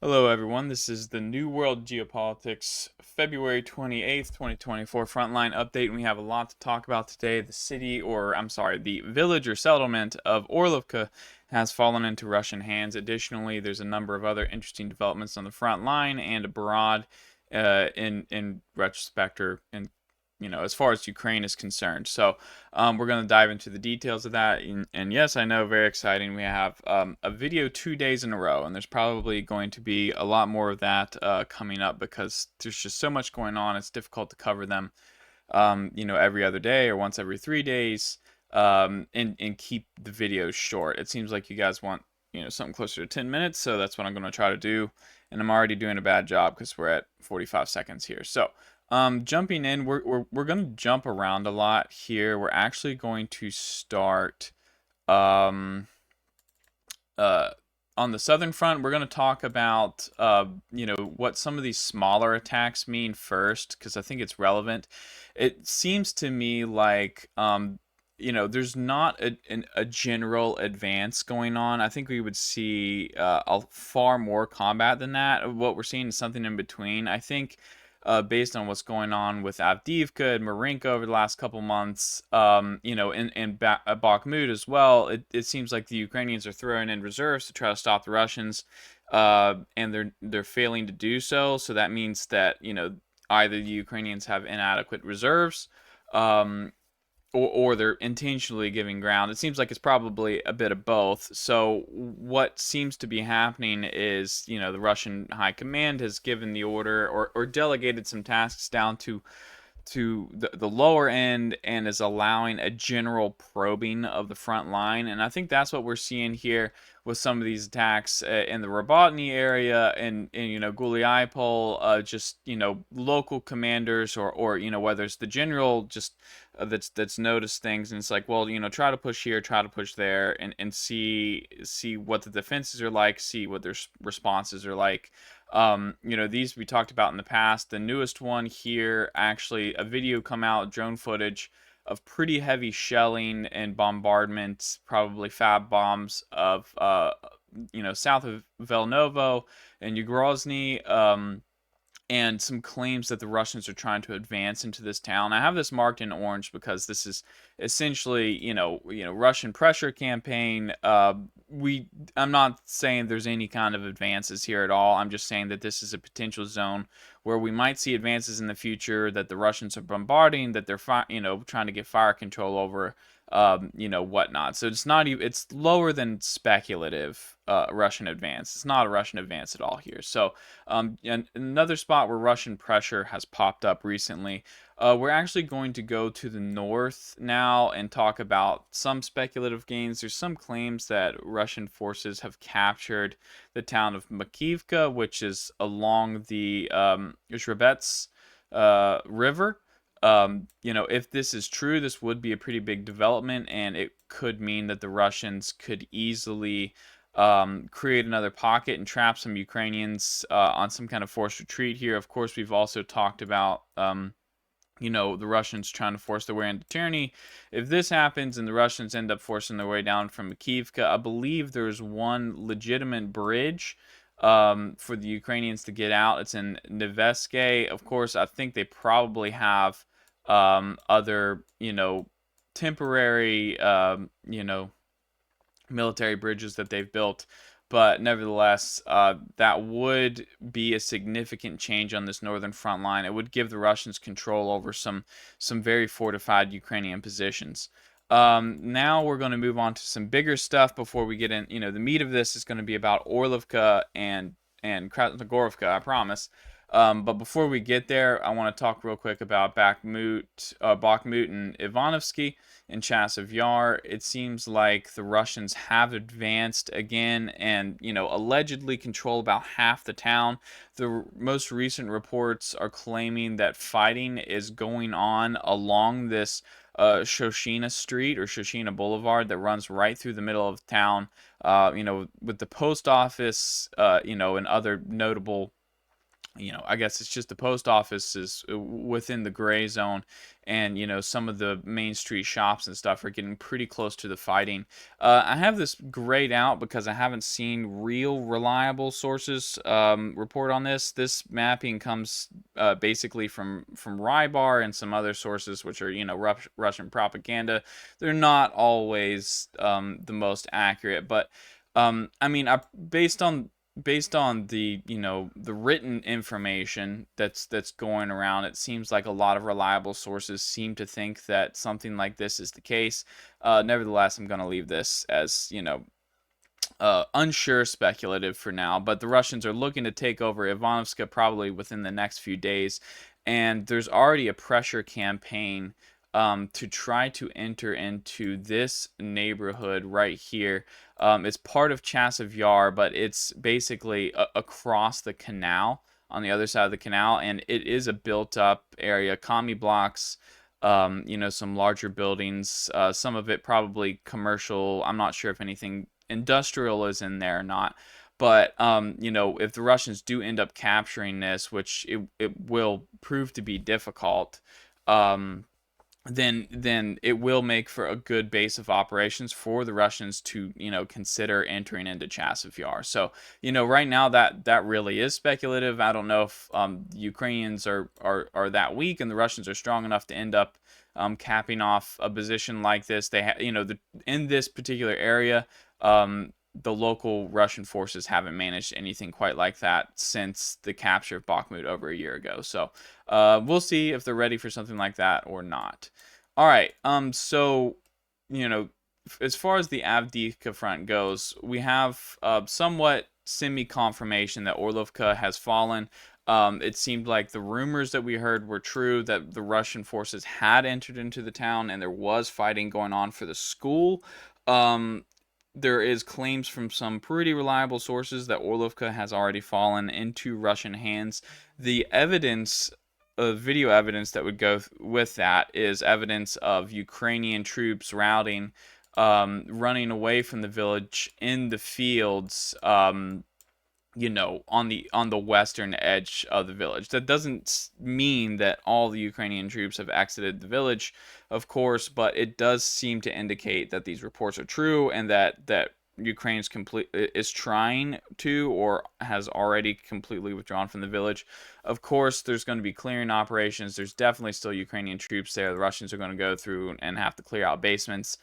Hello, everyone. This is the New World Geopolitics, February 28th, 2024 frontline update. And we have a lot to talk about today. The village or settlement of Orlivka has fallen into Russian hands. Additionally, there's a number of other interesting developments on the front line and abroad in retrospect or in as far as Ukraine is concerned. So we're going to dive into the details of that. And yes, I know, very exciting. We have a video 2 days in a row, and there's probably going to be a lot more of that coming up because there's just so much going on. It's difficult to cover them, every other day or once every 3 days, and keep the videos short. It seems like you guys want something closer to 10 minutes, so that's what I'm going to try to do. And I'm already doing a bad job because we're at 45 seconds here. So jumping in, we're going to jump around a lot here. We're actually going to start um, uh, on the southern front. We're going to talk about what some of these smaller attacks mean first, because I think it's relevant. It seems to me like there's not a general advance going on. I think we would see a far more combat than that. What we're seeing is something in between. I think based on what's going on with Avdiivka and Marinka over the last couple months, and Bakhmut as well, it seems like the Ukrainians are throwing in reserves to try to stop the Russians, and they're failing to do so. So that means that either the Ukrainians have inadequate reserves, or they're intentionally giving ground. It seems like it's probably a bit of both. So what seems to be happening is, the Russian high command has given the order or delegated some tasks down to the lower end and is allowing a general probing of the front line. And I think that's what we're seeing here with some of these attacks in the Robotny area and Guliaipol, just local commanders or whether it's the general just that's noticed things, and it's like, well, try to push here, try to push there, and see what the defenses are like, see what their responses are like. These we talked about in the past. The newest one here, actually, a video come out, drone footage of pretty heavy shelling and bombardment, probably fab bombs of, south of Velnovo and Ugrozny. And some claims that the Russians are trying to advance into this town. I have this marked in orange because this is essentially, Russian pressure campaign. I'm not saying there's any kind of advances here at all. I'm just saying that this is a potential zone where we might see advances in the future. That the Russians are bombarding. That they're, trying to get fire control over. Whatnot. So it's not even, it's lower than speculative Russian advance. It's not a Russian advance at all here. So and another spot where Russian pressure has popped up recently. We're actually going to go to the north now and talk about some speculative gains. There's some claims that Russian forces have captured the town of Makivka, which is along the Zhrabets River. If this is true, this would be a pretty big development, and it could mean that the Russians could easily create another pocket and trap some Ukrainians on some kind of forced retreat here. Of course, we've also talked about, the Russians trying to force their way into tyranny. If this happens and the Russians end up forcing their way down from Kyiv, I believe there's one legitimate bridge for the Ukrainians to get out. It's in Neveske. Of course, I think they probably have other, temporary, military bridges that they've built. But nevertheless, that would be a significant change on this northern front line. It would give the Russians control over some very fortified Ukrainian positions. Now we're going to move on to some bigger stuff before we get in. The meat of this is going to be about Orlivka and Krasnohorivka, I promise. But before we get there, I want to talk real quick about Bakhmut and Ivanovsky and Chasiv Yar. It seems like the Russians have advanced again and, allegedly control about half the town. The most recent reports are claiming that fighting is going on along this Shoshina Street or Shoshina Boulevard that runs right through the middle of town, with the post office, and other notable I guess it's just the post office is within the gray zone, and some of the main street shops and stuff are getting pretty close to the fighting. I have this grayed out because I haven't seen real reliable sources report on this. This mapping comes basically from Rybar and some other sources, which are Russian propaganda. They're not always the most accurate, but I mean, based on the the written information that's going around, it seems like a lot of reliable sources seem to think that something like this is the case. Nevertheless, I'm going to leave this as unsure, speculative for now, but the Russians are looking to take over Ivanovska probably within the next few days, and there's already a pressure campaign to try to enter into this neighborhood right here. It's part of Chasiv Yar, but it's basically across the canal on the other side of the canal, and it is a built-up area, commie blocks. Some larger buildings, some of it probably commercial. I'm not sure if anything industrial is in there or not. But if the Russians do end up capturing this, which it will prove to be difficult, then it will make for a good base of operations for the Russians to consider entering into Chasiv Yar. So right now that really is speculative. I don't know if the Ukrainians are that weak and the Russians are strong enough to end up capping off a position like this. They in this particular area. The local Russian forces haven't managed anything quite like that since the capture of Bakhmut over a year ago. So we'll see if they're ready for something like that or not. All right. So as far as the Avdiivka front goes, we have somewhat semi-confirmation that Orlivka has fallen. It seemed like the rumors that we heard were true, that the Russian forces had entered into the town and there was fighting going on for the school. There is claims from some pretty reliable sources that Orlovka has already fallen into Russian hands. The evidence, video evidence that would go with that is evidence of Ukrainian troops routing, running away from the village in the fields, on the western edge of the village. That doesn't mean that all the Ukrainian troops have exited the village, of course, but it does seem to indicate that these reports are true and that Ukraine is trying to or has already completely withdrawn from the village. Of course, there's going to be clearing operations. There's definitely still Ukrainian troops there. The Russians are going to go through and have to clear out basements.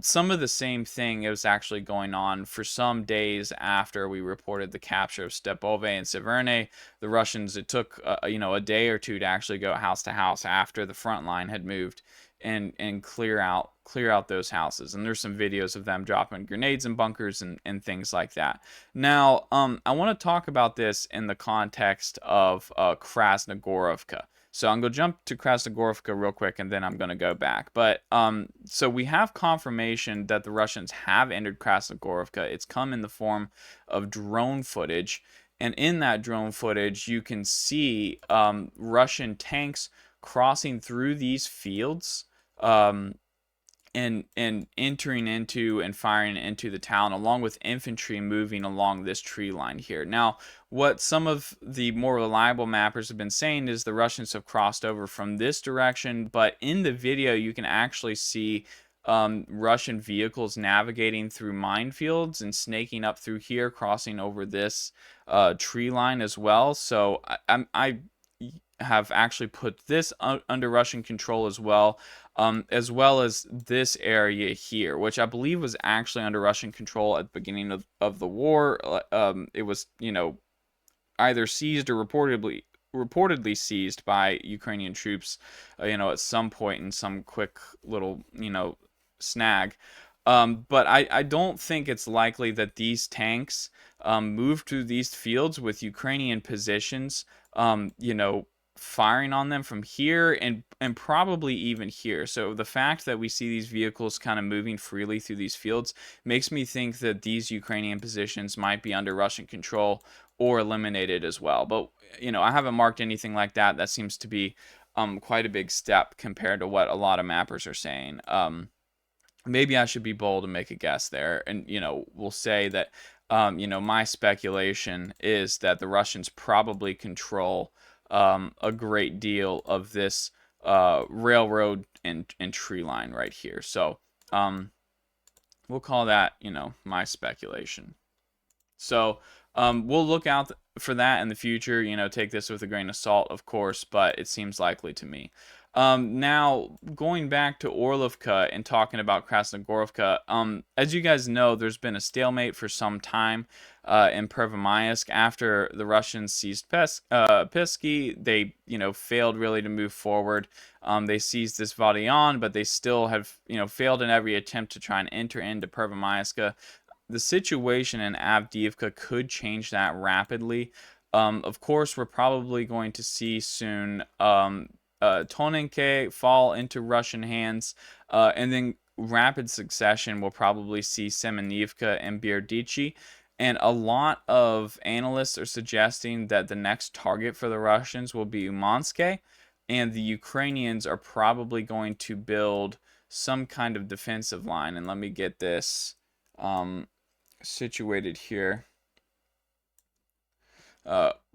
Some of the same thing is actually going on for some days after we reported the capture of Stepove and Severne. The Russians, it took a day or two to actually go house to house after the front line had moved and clear out those houses. And there's some videos of them dropping grenades in bunkers and things like that. Now, I want to talk about this in the context of Krasnohorivka. So I'm going to jump to Krasnohorivka real quick, and then I'm going to go back. But so we have confirmation that the Russians have entered Krasnohorivka. It's come in the form of drone footage. And in that drone footage, you can see Russian tanks crossing through these fields, and entering into and firing into the town, along with infantry moving along this tree line here. Now, what some of the more reliable mappers have been saying is the Russians have crossed over from this direction, but in the video you can actually see Russian vehicles navigating through minefields and snaking up through here, crossing over this tree line as well. So I have actually put this under Russian control as well as this area here, which I believe was actually under Russian control at the beginning of the war. It was, either seized or reportedly seized by Ukrainian troops, at some point in some quick little, snag. But I don't think it's likely that these tanks moved through these fields with Ukrainian positions, firing on them from here and probably even here. So the fact that we see these vehicles kind of moving freely through these fields makes me think that these Ukrainian positions might be under Russian control or eliminated as well. But I haven't marked anything like that. That seems to be quite a big step compared to what a lot of mappers are saying. Maybe I should be bold and make a guess there, and we'll say that My speculation is that the Russians probably control a great deal of this railroad and tree line right here. So um, we'll call that, my speculation. So we'll look out for that in the future. Take this with a grain of salt, of course, but it seems likely to me. Now, going back to Orlivka and talking about Krasnohorivka, as you guys know, there's been a stalemate for some time in Pervomaysk. After the Russians seized Pisky, they, failed really to move forward. They seized this Vadion, but they still have, failed in every attempt to try and enter into Pervomaysk. The situation in Avdiivka could change that rapidly. Of course, we're probably going to see soon Tonenke fall into Russian hands, and then rapid succession, we'll probably see Semenivka and Berdichi. And a lot of analysts are suggesting that the next target for the Russians will be Umanske, and the Ukrainians are probably going to build some kind of defensive line. And let me get this situated here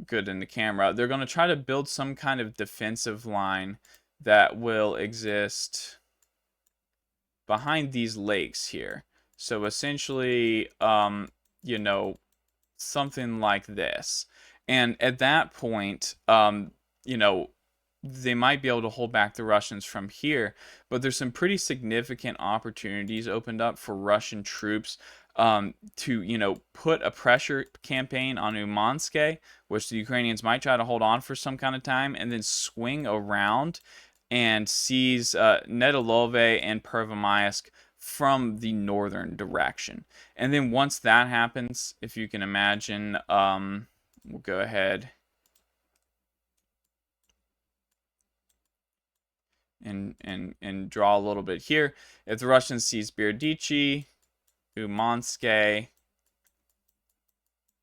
good in the camera. They're going to try to build some kind of defensive line that will exist behind these lakes here. So essentially, something like this. And at that point, they might be able to hold back the Russians from here, but there's some pretty significant opportunities opened up for Russian troops to put a pressure campaign on Umanske, which the Ukrainians might try to hold on for some kind of time, and then swing around and seize Nedolove and Pervomaysk from the northern direction. And then once that happens, if you can imagine, we'll go ahead and draw a little bit here. If the Russians seize Berdichi, Umanske,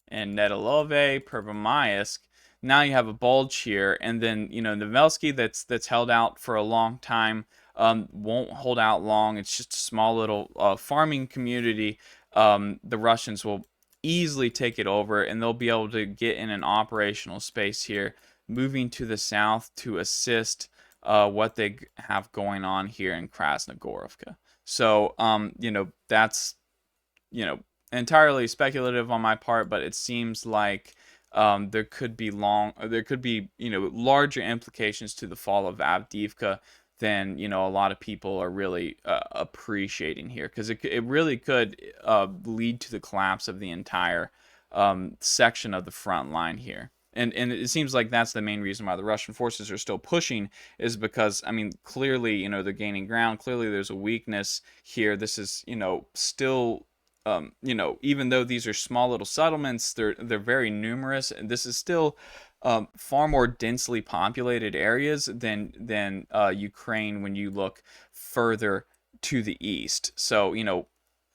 and Nedolove, Pervomaysk, now you have a bulge here, and then Novelsky that's held out for a long time won't hold out long. It's just a small little farming community. The Russians will easily take it over, and they'll be able to get in an operational space here, moving to the south to assist what they have going on here in Krasnohorivka. So that's entirely speculative on my part, but it seems like there could be larger implications to the fall of Avdiivka than a lot of people are really appreciating here, because it really could lead to the collapse of the entire section of the front line here. And it seems like that's the main reason why the Russian forces are still pushing, is because, clearly, they're gaining ground. Clearly, there's a weakness here. This is, still, even though these are small little settlements, they're very numerous, and this is still far more densely populated areas than Ukraine when you look further to the east. So,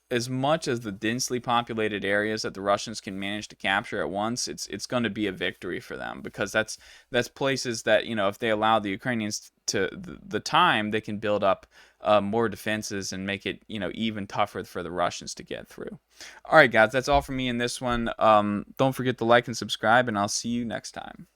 as much as the densely populated areas that the Russians can manage to capture at once, it's going to be a victory for them, because that's places that, if they allow the Ukrainians to the time, they can build up more defenses and make it even tougher for the Russians to get through. All right, guys, that's all for me in this one. Don't forget to like and subscribe, and I'll see you next time.